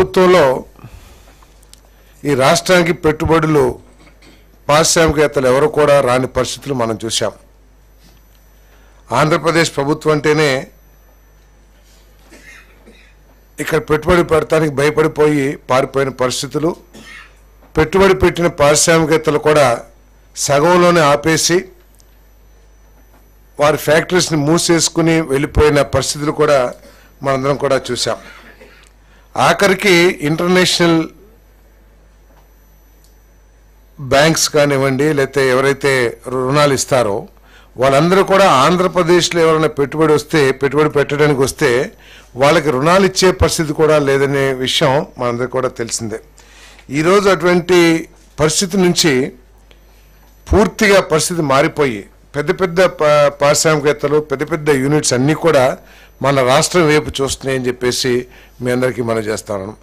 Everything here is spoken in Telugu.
ప్రభుత్వంలో ఈ రాష్ట్రానికి పెట్టుబడులు పారిశ్రామికవేత్తలు ఎవరు కూడా రాని పరిస్థితులు మనం చూసాం. ఆంధ్రప్రదేశ్ ప్రభుత్వం అంటేనే ఇక్కడ పెట్టుబడి పెడతానికి భయపడిపోయి పారిపోయిన పరిస్థితులు, పెట్టుబడి పెట్టిన పారిశ్రామికవేత్తలు కూడా సగంలోనే ఆపేసి వారి ఫ్యాక్టరీస్ని మూసేసుకుని వెళ్ళిపోయిన పరిస్థితులు కూడా మనందరం కూడా చూసాం. ఆఖరికి ఇంటర్నేషనల్ బ్యాంక్స్ కానివ్వండి, లేకపోతే ఎవరైతే రుణాలు ఇస్తారో వాళ్ళందరూ కూడా ఆంధ్రప్రదేశ్లో ఎవరైనా పెట్టుబడి పెట్టడానికి వస్తే వాళ్ళకి రుణాలు ఇచ్చే పరిస్థితి కూడా లేదనే విషయం మనందరికీ కూడా తెలిసిందే. ఈరోజు అటువంటి పరిస్థితి నుంచి పూర్తిగా పరిస్థితి మారిపోయి పెద్ద పెద్ద పారిశ్రామికవేత్తలు, పెద్ద పెద్ద యూనిట్స్ అన్నీ కూడా మన రాష్ట్రం వైపు చూస్తున్నాయని చెప్పేసి మీ అందరికీ మనం చేస్తాను.